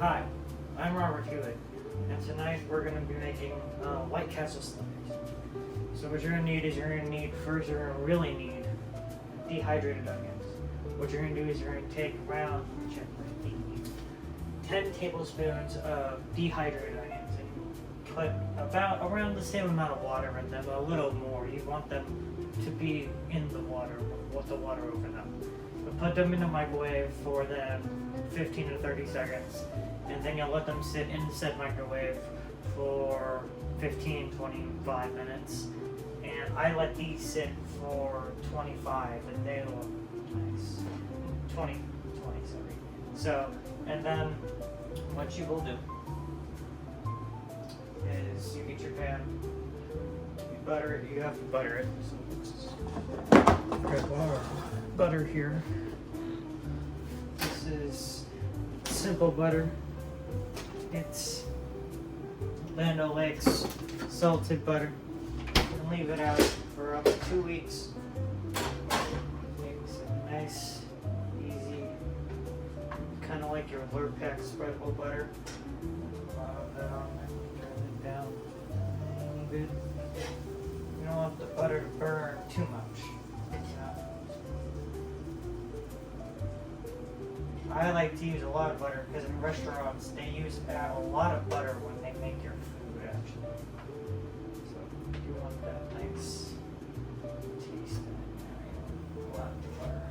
Hi, I'm Robert Huet, and tonight we're going to be making White Castle sliders. So what you're going to need is first you're going to really need dehydrated onions. What you're going to do is you're going to take around 10 tablespoons of dehydrated onions and put around the same amount of water in them, a little more. You want them to be in the water with the water over them. But put them in the microwave for them 15 to 30 seconds, and then you'll let them sit in the said microwave for 25 minutes. And I let these sit for 25, and they look nice. 20, sorry. So, and then what you will do is you get your pan, you butter it, you have to butter it. So grab our butter here. This is simple butter. It's Land O'Lakes salted butter. And leave it out for up to 2 weeks. Makes it nice, easy, kind of like your Lurpak spreadable butter. Put that on there, turn it down a little bit. You don't want the butter to burn too much. I like to use a lot of butter because in restaurants they use a lot of butter when they make your food actually. So you want that nice taste in it. A lot of butter.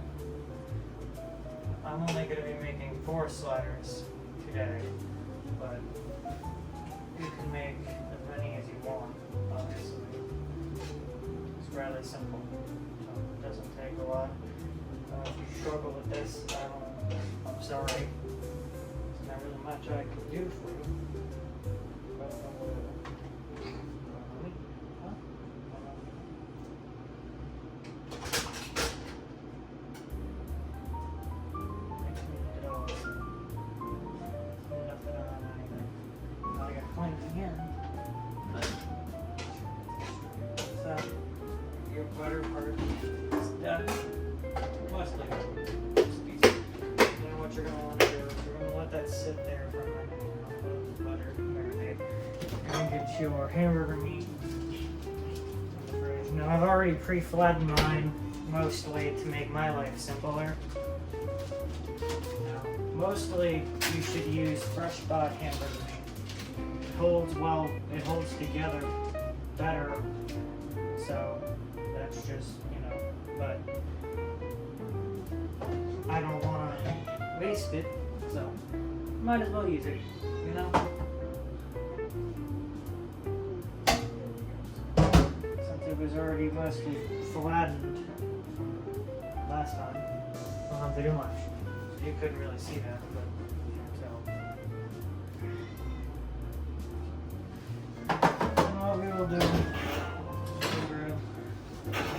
I'm only going to be making 4 sliders today, but you can make as many as you want, obviously. It's rather simple, so it doesn't take a lot. If you struggle with this, I'm sorry. There's not really much I can do for you. But nothing on anything. Now I gotta clean it again. So your butter part is done. Mostly. What you're going to want to do is you're going to let that sit there for a minute. The butter marinate. You're going to get your hamburger meat in the fridge. Now I've already pre-flattened mine mostly to make my life simpler. Now, mostly you should use fresh bought hamburger meat. It holds well, it holds together better. So that's just, but I don't want to waste it, so might as well use it, Since it was already mostly flattened last time, I don't have to do much. So you couldn't really see that, but you can tell. And all we will do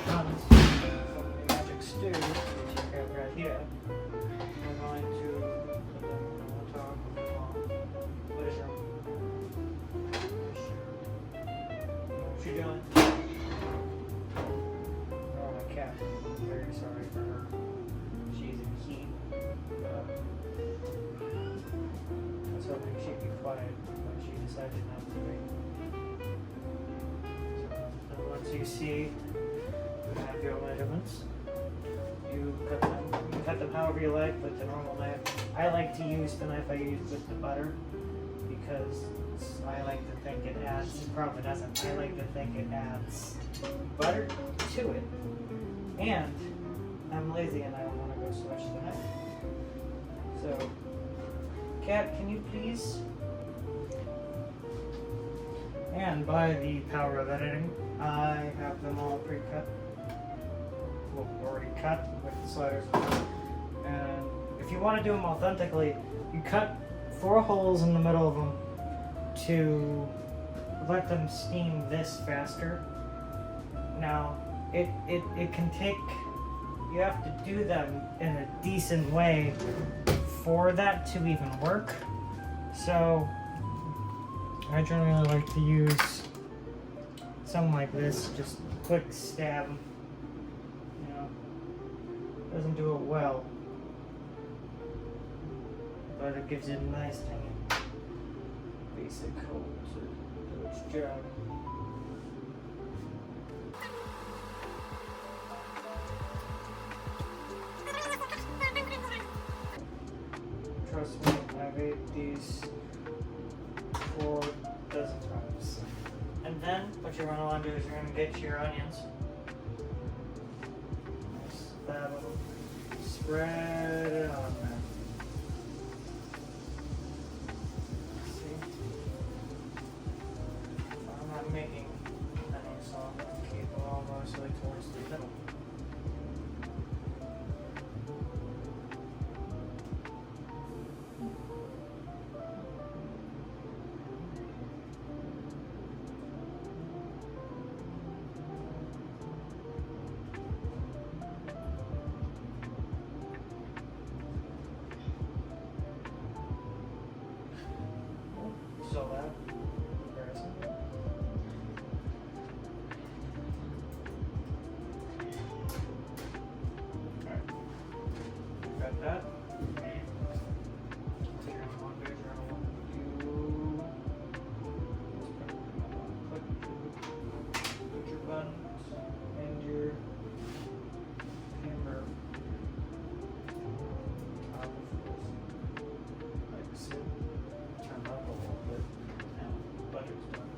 from the magic stew, which you have right here. We're going to put them on top of the what is what you doing? Oh, my cat. I'm very sorry for her. She's in heat. I was hoping she'd be quiet, but she decided not to be. So, and once you see you have your measurements, you cut them however you like with the normal knife. I like to use the knife I use with the butter because I like to think it adds, it probably doesn't, I like to think it adds butter to it. And I'm lazy and I don't want to go switch the knife. So, Cat, can you please? And by the power of editing, I have them all pre-cut. Well, already cut with the sliders. And if you want to do them authentically, you cut 4 holes in the middle of them to let them steam this faster. Now, it can take, you have to do them in a decent way for that to even work. So, I generally like to use something like this, just a quick stab. Doesn't do it well, but it gives it a nice thing. basic code to do its job. Trust me, I've ate these 4 dozen times. And then what you're gonna want to do is you're gonna get your onions. Nice, that'll spread it on there. See? I'm not making any, so I'm gonna keep it all mostly towards the middle. So that comparison. Alright. Got that. Take your one page around put your buns and your hammer top of this. Like so. Turn up a little bit. Butter's done.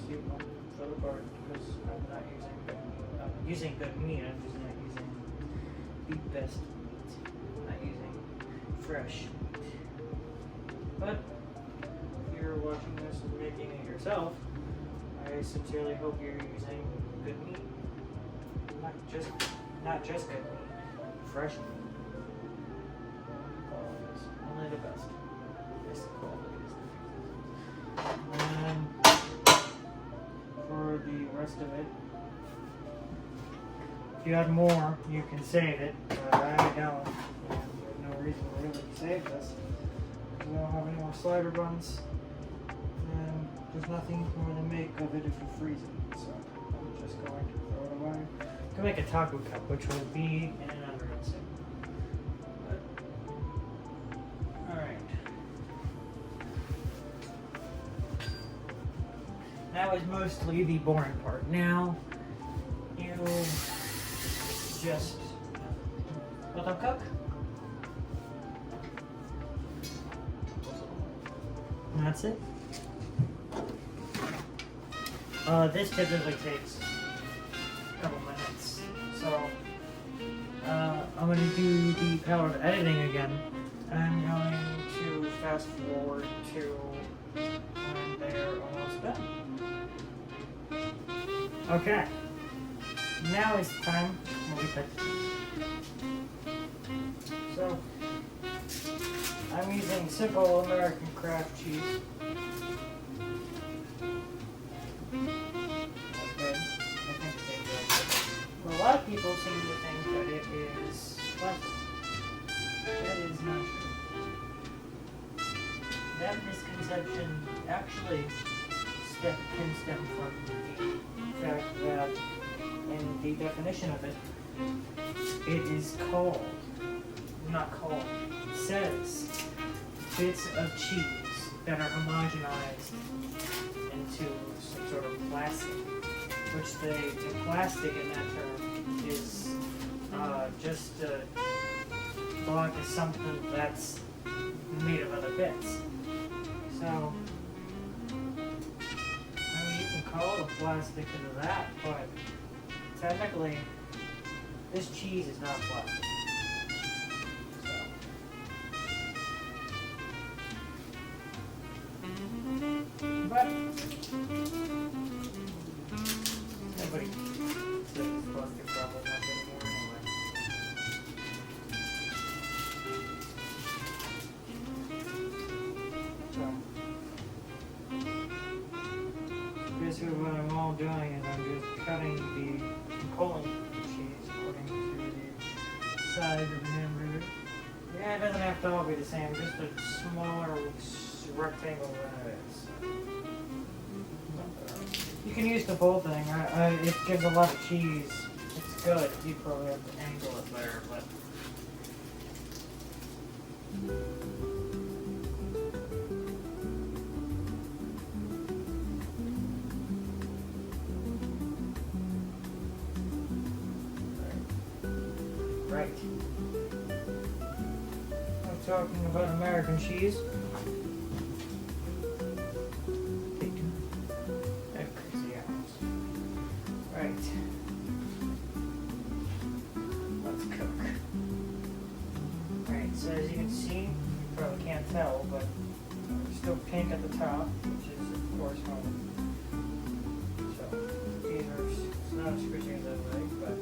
See, for the part because I'm not using good meat. I'm using good meat, I'm just not using the best meat. I'm not using fresh meat. But if you're watching this and making it yourself, I sincerely hope you're using good meat. Not just good meat, fresh meat. Qualities. Only the best. And for the rest of it, if you had more, you can save it, but I don't. And there's no reason to really save this. We don't have any more slider buns, and there's nothing more to make of it if you freeze it. So I'm just going to throw it away. You can make a taco cup, which will be in an underground soon. That was mostly the boring part. Now, you just let them cook. And that's it. This typically takes a couple minutes. So, I'm going to do the power of editing again. I'm going to fast forward to when they're almost done. Okay, now is the time when we put the cheese. So, I'm using simple American craft cheese. That's good. I think they do. Well, a lot of people seem to think that it is plastic. That is not true. That misconception actually can stem from the fact that in the definition of it, it is called, not called, it says bits of cheese that are homogenized into some sort of plastic, which the plastic in that term is just a block of something that's made of other bits. So, call it a plastic into that, but technically, this cheese is not plastic. So. But nobody says plastic probably not anymore anyway. So. Basically what I'm all doing is I'm just cutting the pulling the cheese according to the size of the hamburger. Yeah, it doesn't have to all be the same, just a smaller rectangle than it is. You can use the full thing. It gives a lot of cheese. It's good. You probably have to angle it better, but Right. I'm talking about American cheese. They're crazy animals. Right. Let's cook. Right, so as you can see, you probably can't tell, but it's still pink at the top, which is of course home. So these are, it's not as squishy as I like, but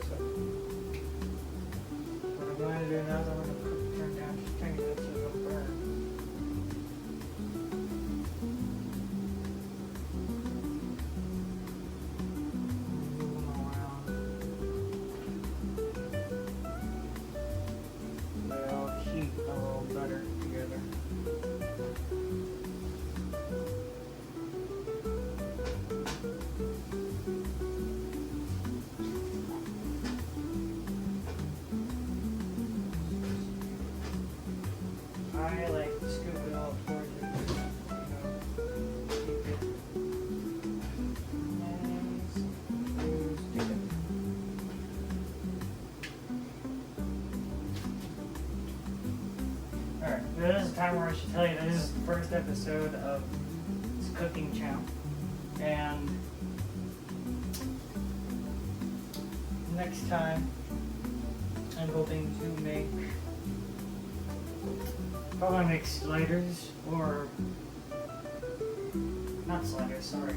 so what I'm going to do now is I'm going to turn down just a tiny bit so it'll burn. Move them around. They all heat a little better together. I like to scoop it all towards it, keep it nice and loose together. Alright, this is the time where I should tell you that this is the first episode of this cooking channel, and next time I'm hoping to probably make sliders, or not sliders, sorry.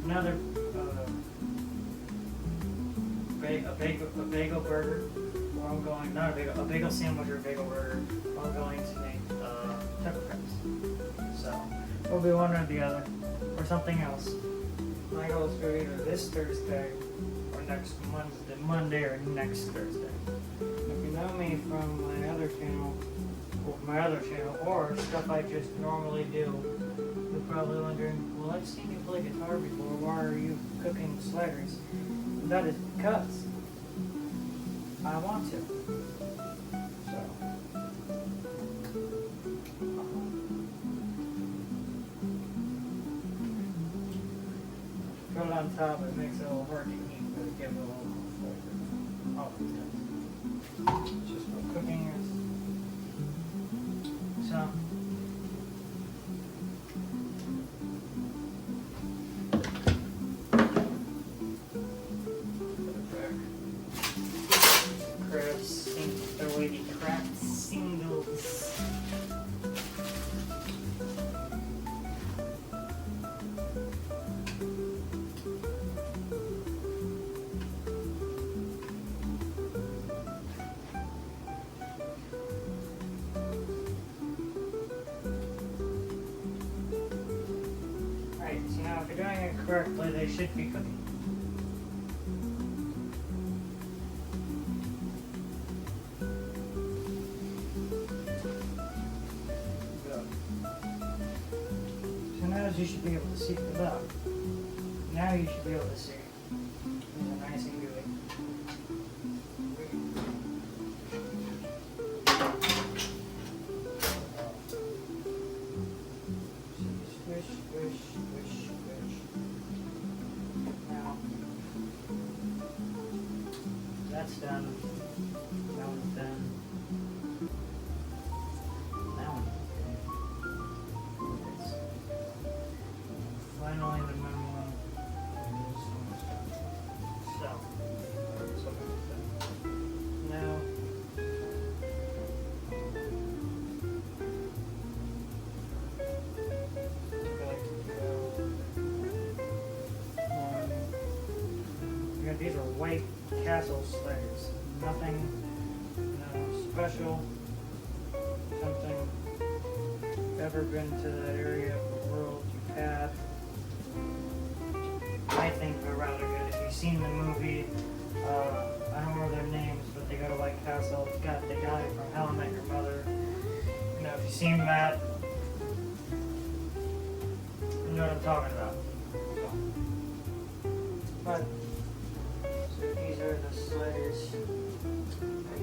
Another a bagel burger. Or I'm going, not a bagel sandwich or a bagel burger. I'm going to make pepper crabs. So it'll be one or the other, or something else. My goal is for either this Thursday or next Monday or next Thursday. If you know me from my other channel, or stuff I just normally do, you're probably wondering, well, I've seen you play guitar before, why are you cooking sliders? That is because I want to. So, put it on top, it makes it a little hard to eat, but it gives it a little more flavor. Oh, it does. It's just what cooking is. So, the way the craft singles. Right, so now if you're doing it correctly, they should be cooking. You should be able to see it up. Now you should be able to see it. These are nice and gooey. Swish, swish, swish, swish. Now, that's done. That one's done. Finally, the main one is almost done. So now, these are White Castle sliders. Nothing, special. Something. Ever been to that area of the world you've had? I think they're rather good. If you've seen the movie, I don't remember their names, but they go to White Castle. It's got the guy from How I Met Your Mother. If you've seen that, you know what I'm talking about. But, so these are the sliders,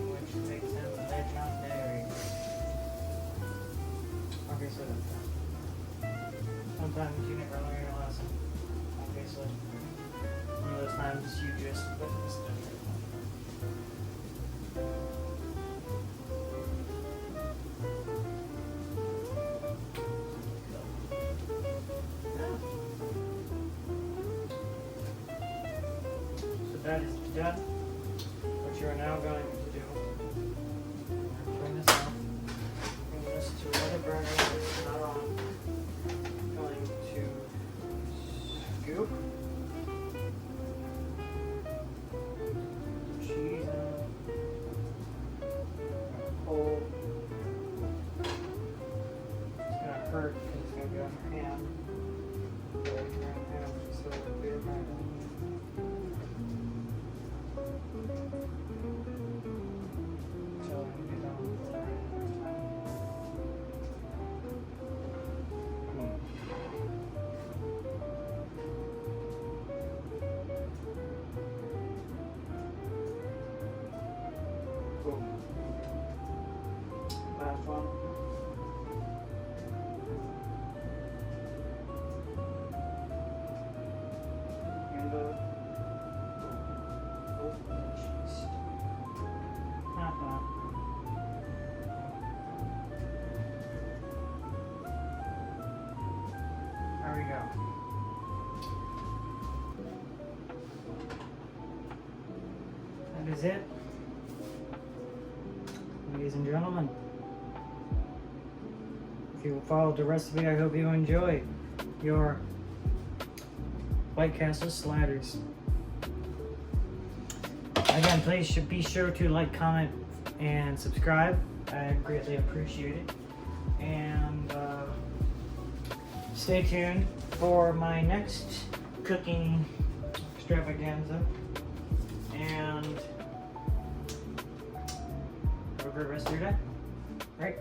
which makes them legendary. Okay, so that's that. Sometimes you never learn your lesson. Obviously. One of those times you just witnessed it. that is done. What you are now going to do, turn this off, bring this to another burner that's not on. Going to scoop cheese in, pull. It's gonna hurt because it's gonna be on your hand. So you're gonna have just a little bit of until you get done with it the first time. Cool. Last one. And oh, jeez. There we go. That is it. Ladies and gentlemen, if you followed the recipe, I hope you enjoy your White Castle sliders. Again, please be sure to like, comment, and subscribe. I greatly appreciate it. And stay tuned for my next cooking extravaganza. And have a great rest of your day. All right.